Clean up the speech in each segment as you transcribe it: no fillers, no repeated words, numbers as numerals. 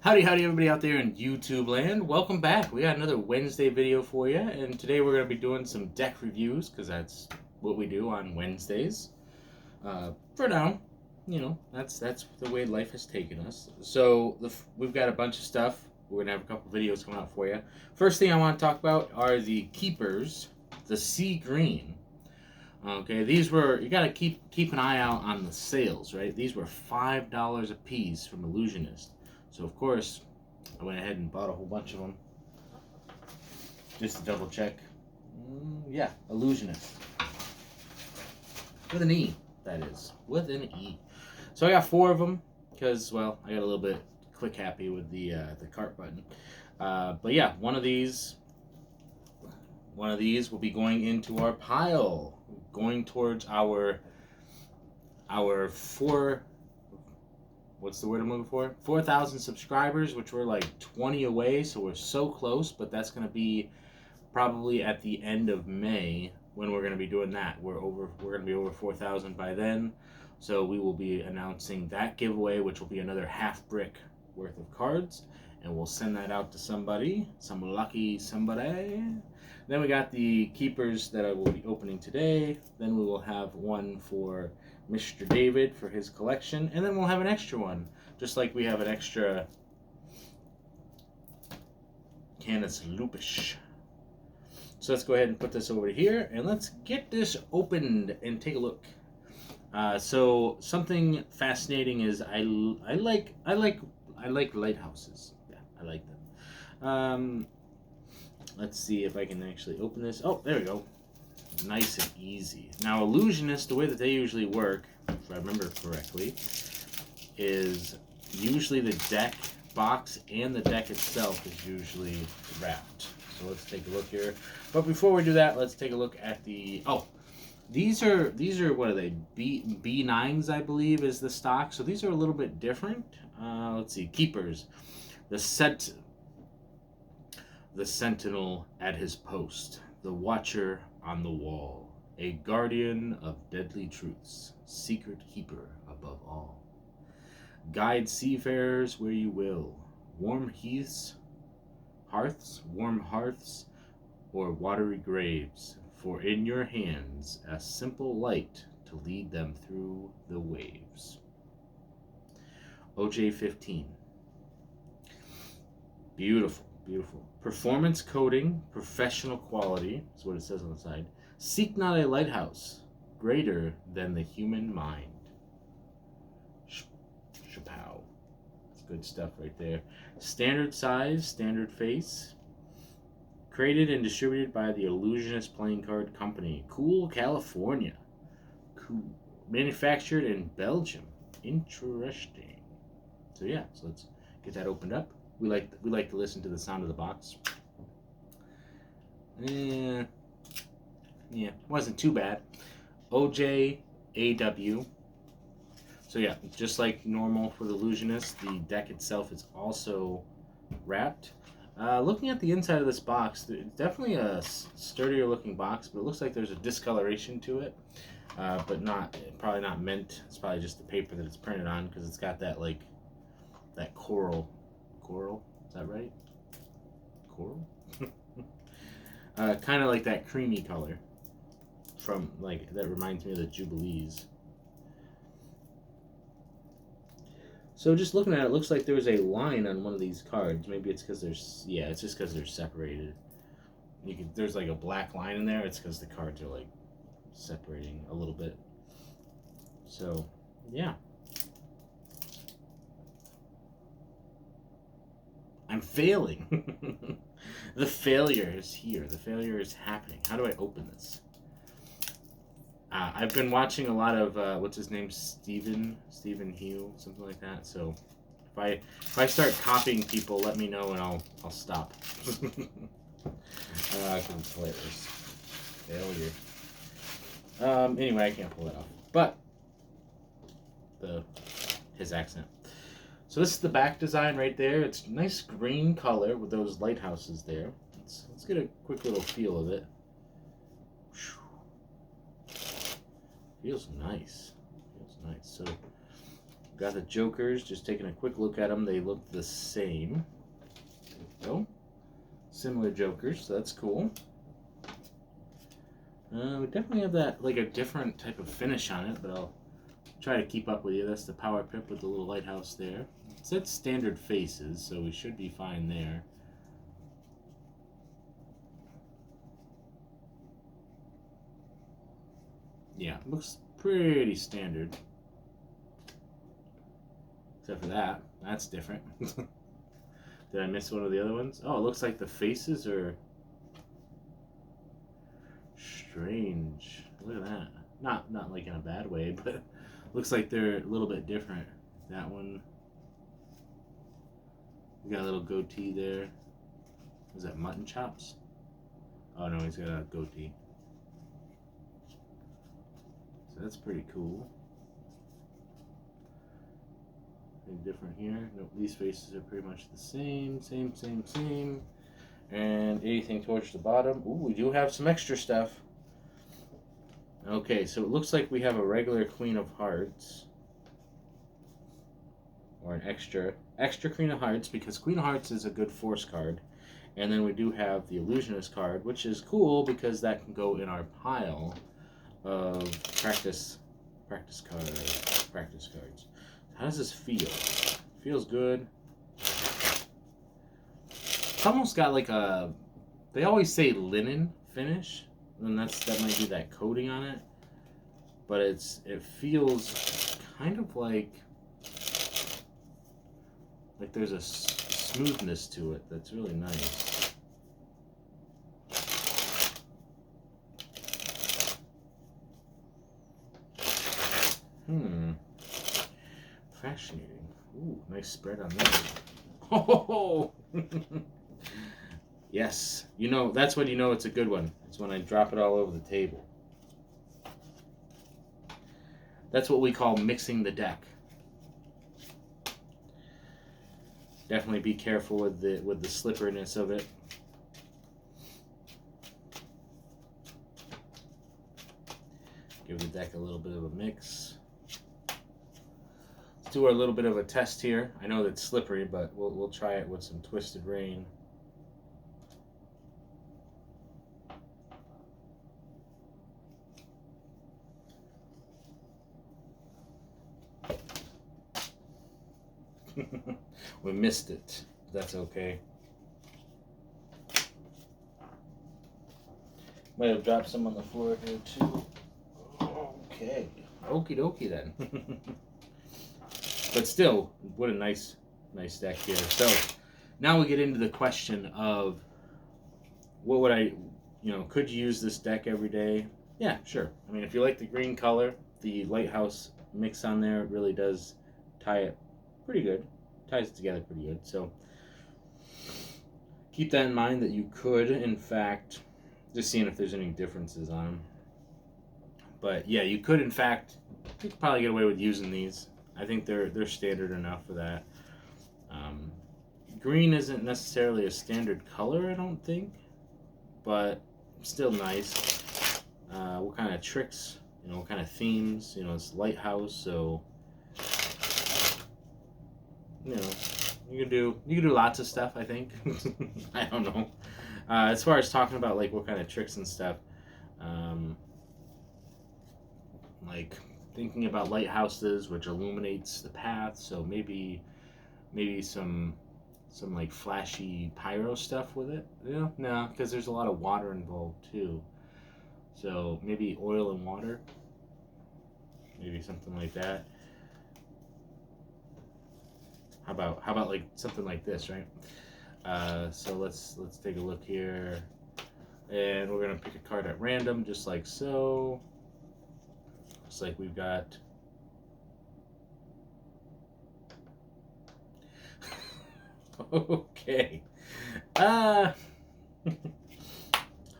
Howdy, howdy, everybody out there in YouTube land. Welcome back. We got another Wednesday video for you, and today we're going to be doing some deck reviews because that's what we do on Wednesdays. For now, you know, that's the way life has taken us. So we've got a bunch of stuff. We're going to have a couple videos coming out for you. First thing I want to talk about are the keepers, the sea green. Okay, these were, you got to keep an eye out on the sales, right? These were $5 a piece from Ellusionist. So, of course, I went ahead and bought a whole bunch of them. Just to double check. Yeah, Ellusionist. With an E, that is. With an E. So I got 4 of them because, well, I got a little bit click happy with the cart button. But yeah, one of these will be going into our pile. Going towards our 4,000 subscribers, which we're like 20 away, so we're so close, but that's going to be probably at the end of May when we're going to be doing that. We're going to be over 4,000 by then, so we will be announcing that giveaway, which will be another half brick worth of cards, and we'll send that out to somebody, some lucky somebody. Then we got the keepers that I will be opening today. Then we will have one for Mr. David for his collection, and then we'll have an extra one, just like we have an extra Canis Lupus. So let's go ahead and put this over here, and let's get this opened and take a look. So something fascinating is I like lighthouses. Yeah, I like them. Let's see if I can actually open this. Oh, there we go. Nice and easy. Now, Ellusionist, the way that they usually work, if I remember correctly, is usually the deck box and the deck itself is usually wrapped. So let's take a look here. But before we do that, let's take a look at the... Oh, these are what are they? B9s, I believe, is the stock. So these are a little bit different. Let's see. Keepers. The sentinel at his post, the watcher on the wall, a guardian of deadly truths, secret keeper above all. Guide seafarers where you will, warm hearths, or watery graves, for in your hands a simple light to lead them through the waves. OJ15. Beautiful. Beautiful. Performance coating, professional quality, is what it says on the side. Seek not a lighthouse greater than the human mind. Chapow. That's good stuff right there. Standard size, standard face. Created and distributed by the Ellusionist Playing Card Company. Cool, California. Cool. Manufactured in Belgium. Interesting. So yeah, so let's get that opened up. We like to listen to the sound of the box. Yeah, wasn't too bad. OJAW. So yeah, just like normal for the Ellusionist, the deck itself is also wrapped. Looking at the inside of this box, it's definitely a sturdier looking box, but it looks like there's a discoloration to it. But probably not meant. It's probably just the paper that it's printed on, because it's got that that coral, is that right? Coral? Kind of like that creamy color from, that reminds me of the Jubilees. So just looking at it, looks like there's a line on one of these cards. Maybe it's because it's just because they're separated. There's like a black line in there. It's because the cards are separating a little bit. So, yeah. I'm failing. The failure is here. The failure is happening. How do I open this? I've been watching a lot of what's his name, Stephen Hugh, something like that. So if I start copying people, let me know and I'll stop. Hilarious. Failure. Anyway, I can't pull that off. But his accent. So this is the back design right there. It's nice green color with those lighthouses there. Let's get a quick little feel of it. Feels nice. So Got the jokers, just taking a quick look at them. They look the same. There we go. Similar jokers, so that's cool. We definitely have that, like a different type of finish on it, but I'll try to keep up with you. That's the power pip with the little lighthouse there. So that's standard faces, so we should be fine there. Yeah, looks pretty standard. Except for that. That's different. Did I miss one of the other ones? Oh, it looks like the faces are strange. Look at that. Not like in a bad way, but looks like they're a little bit different. That one. We got a little goatee there. Is that mutton chops? Oh no, he's got a goatee. So that's pretty cool. Anything different here? Nope, these faces are pretty much the same. And anything towards the bottom? Ooh, we do have some extra stuff. Okay, so it looks like we have a regular Queen of Hearts. Or an extra Queen of Hearts, because Queen of Hearts is a good force card. And then we do have the Illusionist card, which is cool because that can go in our pile of practice cards. How does this feel? Feels good. It's almost got like a, they always say linen finish, and that might be that coating on it. But it feels kind of like there's a smoothness to it that's really nice. Fascinating. Ooh, nice spread on that. Oh! Yes. You know, that's when you know it's a good one. It's when I drop it all over the table. That's what we call mixing the deck. Definitely be careful with the slipperiness of it. Give the deck a little bit of a mix. Let's do a little bit of a test here. I know that's slippery, but we'll try it with some Twisted Rain. We missed it. That's okay. Might have dropped some on the floor here too. Okay. Okie dokie then. But still, what a nice deck here. So now we get into the question of what would I, could you use this deck every day? Yeah, sure. I mean, if you like the green color, the lighthouse mix on there really does tie it pretty good. Ties it together pretty good. So keep that in mind that you could, in fact, just seeing if there's any differences on them. But yeah, you could, in fact, you could probably get away with using these. I think they're standard enough for that. Green isn't necessarily a standard color, I don't think, but still nice. What kind of tricks? What kind of themes? It's lighthouse, so you can do lots of stuff, I think. I don't know. As far as talking about like what kind of tricks and stuff, like thinking about lighthouses, which illuminates the path. So maybe some like flashy pyro stuff with it. No, because there's a lot of water involved too. So maybe oil and water. Maybe something like that. How about like something like this, right? So let's take a look here, and we're gonna pick a card at random, just like so. Looks like we've got. Okay.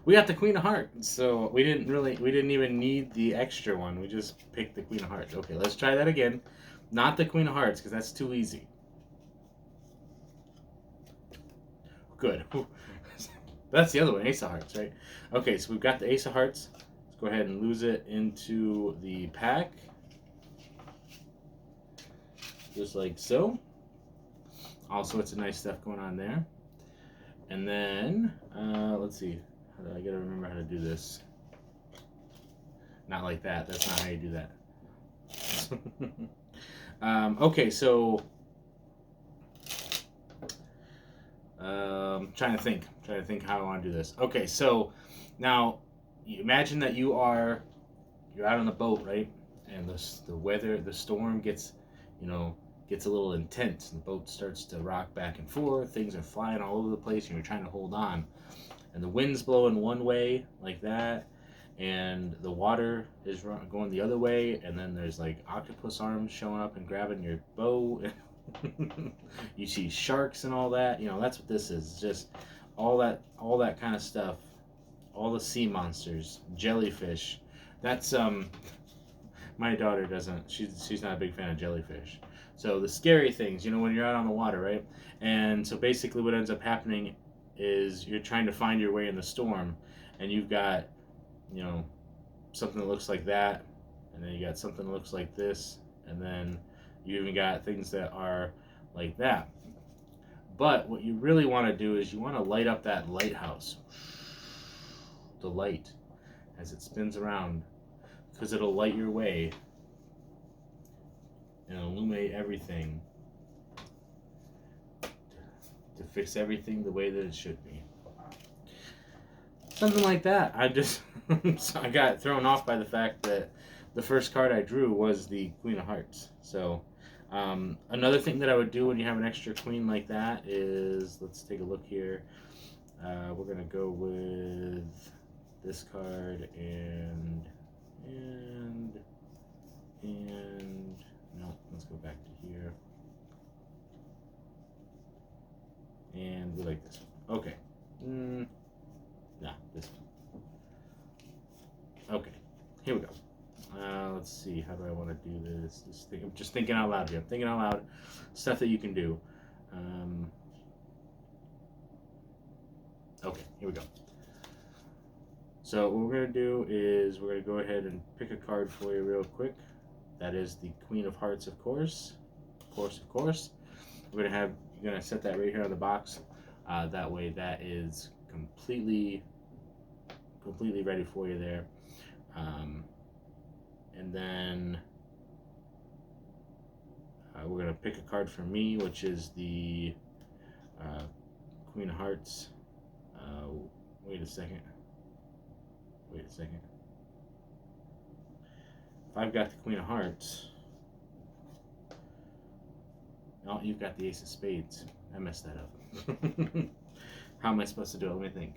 We got the Queen of Hearts, so we didn't even need the extra one. We just picked the Queen of Hearts. Okay, let's try that again. Not the Queen of Hearts, because that's too easy. Good. That's the other one, Ace of Hearts, right? Okay, so we've got the Ace of Hearts. Let's go ahead and lose it into the pack. just like so. All sorts of nice stuff going on there. And then, let's see. I gotta remember how to do this. Not like that. That's not how you do that. Okay, so trying to think how I want to do this. Okay, so now you imagine that you're out on the boat, right? And the weather, the storm gets a little intense, and the boat starts to rock back and forth. Things are flying all over the place, and you're trying to hold on. And the wind's blowing one way like that, and the water is going the other way, and then there's like octopus arms showing up and grabbing your bow. You see sharks and all that. That's what this is. It's just all that kind of stuff. All the sea monsters, jellyfish. That's my daughter doesn't. She's not a big fan of jellyfish. So the scary things, when you're out on the water, right? And so basically what ends up happening is you're trying to find your way in the storm, and you've got, something that looks like that, and then you got something that looks like this, and then you even got things that are like that. But what you really want to do is you want to light up that lighthouse. The light as it spins around, because it'll light your way and illuminate everything to fix everything the way that it should be. Something like that. I got thrown off by the fact that the first card I drew was the Queen of Hearts. So another thing that I would do when you have an extra queen like that is, let's take a look here. We're going to go with this card and no, let's go back to here. And we like this one. Okay. Nah, this one. Okay, here we go. Let's see, how do I want to do this? I'm just thinking out loud here. I'm thinking out loud stuff that you can do. Okay, here we go. So what we're going to do is we're going to go ahead and pick a card for you real quick. That is the Queen of Hearts, of course. Of course. You're going to set that right here on the box. That way that is completely ready for you there. And then we're going to pick a card for me, which is the Queen of Hearts. Wait a second. If I've got the Queen of Hearts, oh, you've got the Ace of Spades. I messed that up. How am I supposed to do it? Let me think.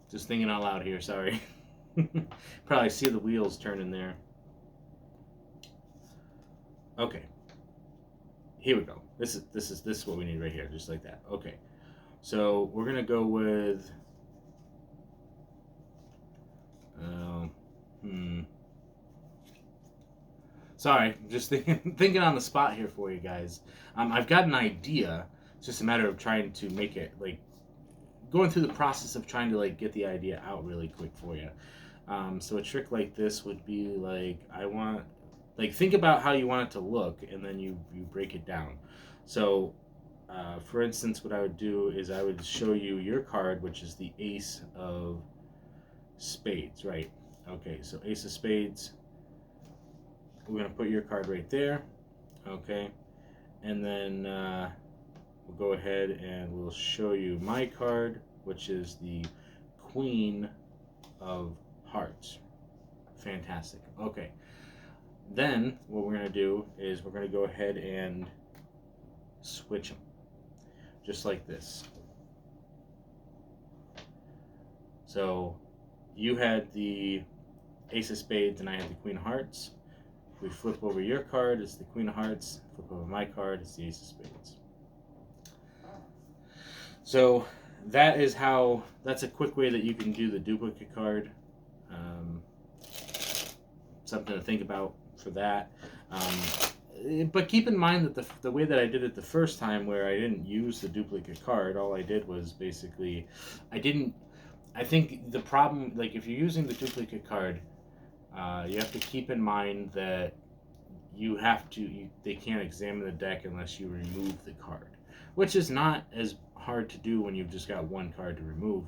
Just thinking out loud here, sorry. Probably see the wheels turning there. Okay. Here we go. This is what we need right here, just like that. Okay. So we're gonna go with sorry, just thinking on the spot here for you guys. I've got an idea. It's just a matter of trying to make it, like, going through the process of trying to, like, get the idea out really quick for you. So a trick like this would be like, think about how you want it to look, and then you break it down. So for instance, what I would do is I would show you your card, which is the Ace of Spades, right? Okay, so Ace of Spades, we're going to put your card right there, okay? And then we'll go ahead and we'll show you my card, which is the Queen of Hearts. Fantastic. Okay. Then what we're going to do is we're going to go ahead and switch them. Just like this. So you had the Ace of Spades and I had the Queen of Hearts. If we flip over your card, it's the Queen of Hearts. Flip over my card, it's the Ace of Spades. So that's a quick way that you can do the duplicate card. Something to think about for that. but keep in mind that the way that I did it the first time, where I didn't use the duplicate card, all I did was basically, I didn't. I think the problem, like if you're using the duplicate card, you have to keep in mind that you have to. They can't examine the deck unless you remove the card, which is not as hard to do when you've just got one card to remove.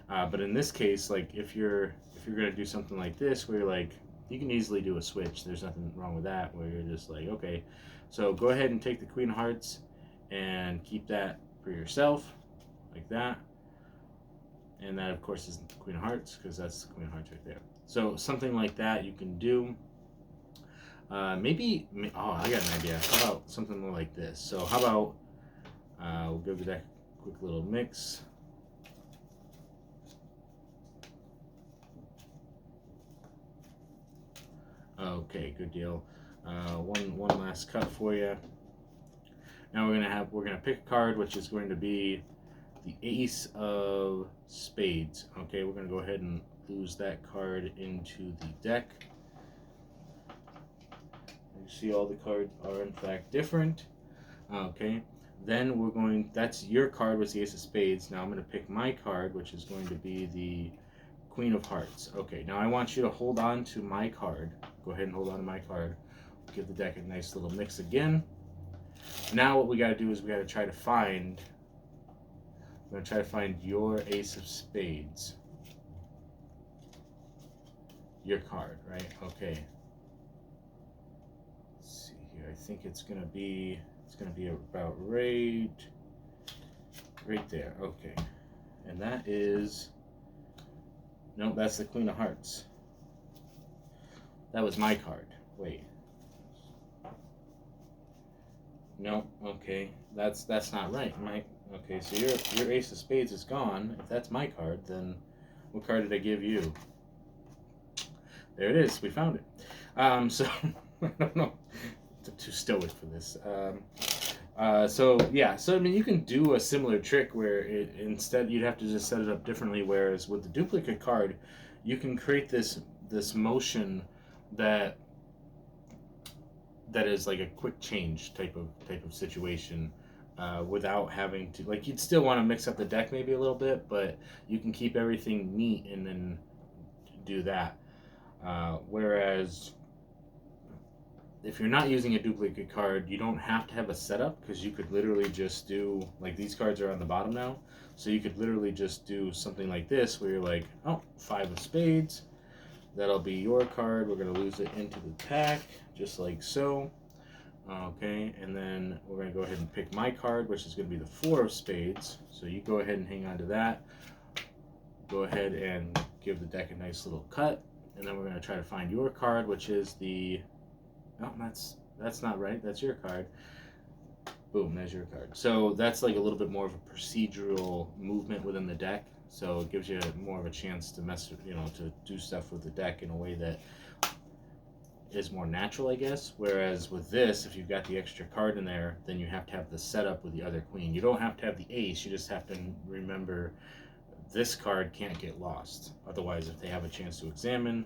But in this case, like if you're gonna do something like this, where you're like, you can easily do a switch. There's nothing wrong with that. Where you're just like, okay, so go ahead and take the Queen of Hearts and keep that for yourself, like that. And that, of course, is the Queen of Hearts, because that's the Queen of Hearts right there. So something like that you can do. Maybe, oh, I got an idea. How about something more like this? So how about we'll give the deck a quick little mix. Okay, good deal. One last cut for you. Now we're gonna pick a card, which is going to be the Ace of Spades. Okay, we're gonna go ahead and lose that card into the deck. You see, all the cards are in fact different. Okay, then that's your card, was the Ace of Spades. Now I'm gonna pick my card, which is going to be the Queen of Hearts. Okay, now I want you to hold on to my card. Go ahead and hold on to my card. Give the deck a nice little mix again. Now what we got to do is we got to try to find. We're going to try to find your Ace of Spades. Your card, right? Okay. Let's see here. I think it's going to be about right there. Okay. And that is, no, that's the Queen of Hearts. That was my card. Wait. No, okay. That's not right. Okay, so your Ace of Spades is gone. If that's my card, then what card did I give you? There it is. We found it. So I don't know. I'm too stoic for this. So yeah. So I mean, you can do a similar trick where instead you'd have to just set it up differently. Whereas with the duplicate card, you can create this motion that is like a quick change type of situation, without having to, like, you'd still want to mix up the deck maybe a little bit, but you can keep everything neat and then do that. Whereas if you're not using a duplicate card, you don't have to have a setup, because you could literally just do, like, these cards are on the bottom now, so you could literally just do something like this where you're like, oh, 5 of Spades. That'll be your card. We're going to lose it into the pack, just like so. Okay, and then we're going to go ahead and pick my card, which is going to be the 4 of Spades. So you go ahead and hang on to that. Go ahead and give the deck a nice little cut. And then we're going to try to find your card, which is the... Oh, that's not right. That's your card. Boom, there's your card. So that's like a little bit more of a procedural movement within the deck. So it gives you more of a chance to to do stuff with the deck in a way that is more natural, I guess. Whereas with this, if you've got the extra card in there, then you have to have the setup with the other queen. You don't have to have the ace, you just have to remember this card can't get lost. Otherwise, if they have a chance to examine.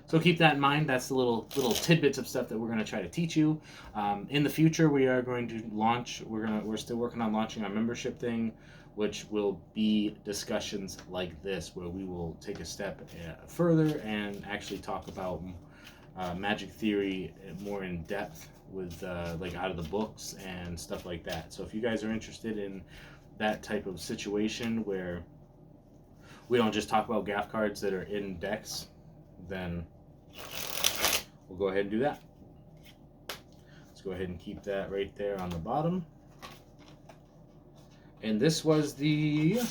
So keep that in mind. That's the little tidbits of stuff that we're going to try to teach you. In the future, we are going to launch. We're still working on launching our membership thing, which will be discussions like this, where we will take a step further and actually talk about magic theory more in depth with like out of the books and stuff like that. So if you guys are interested in that type of situation where we don't just talk about gaff cards that are in decks, then we'll go ahead and do that. Let's go ahead and keep that right there on the bottom. And this was the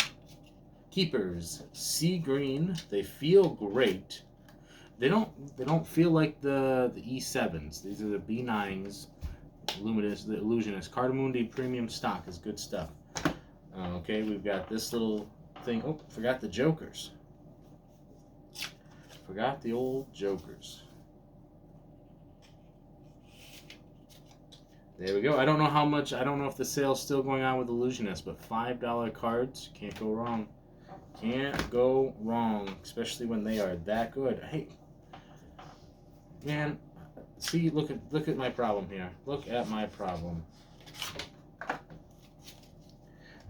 Keepers. Sea green. They feel great. They don't feel like the E7s. These are the B9s. The Ellusionist. Cardamundi premium stock is good stuff. Okay, we've got this little thing. Oh, forgot the Jokers. Forgot the old Jokers. There we go. I don't know how much. I don't know if the sale's still going on with Ellusionist, but $5 cards, can't go wrong. Can't go wrong, especially when they are that good. Hey, man, See, look at my problem here. Look at my problem.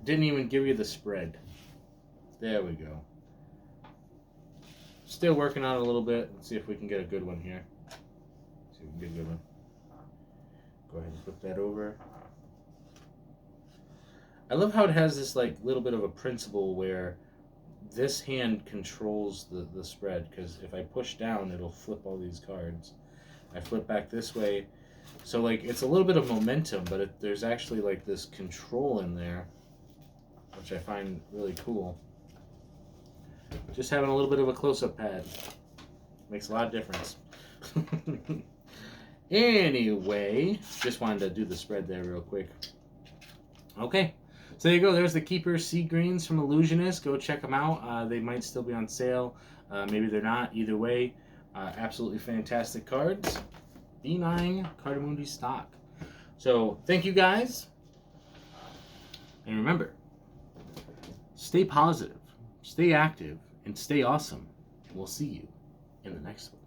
Didn't even give you the spread. There we go. Still working on it a little bit. Let's see if we can get a good one here. See if we can get a good one. Go ahead and put that over. I love how it has this like little bit of a principle where this hand controls the spread, because if I push down, it'll flip all these cards. I flip back this way. So like it's a little bit of momentum, but there's actually like this control in there, which I find really cool. Just having a little bit of a close-up pad makes a lot of difference. Anyway, just wanted to do the spread there real quick. Okay, so there you go. There's the Keeper Sea Greens from Ellusionist. Go check them out. They might still be on sale. Maybe they're not. Either way, absolutely fantastic cards. B9 Cardamundi stock. So thank you guys. And remember, stay positive, stay active, and stay awesome. We'll see you in the next one.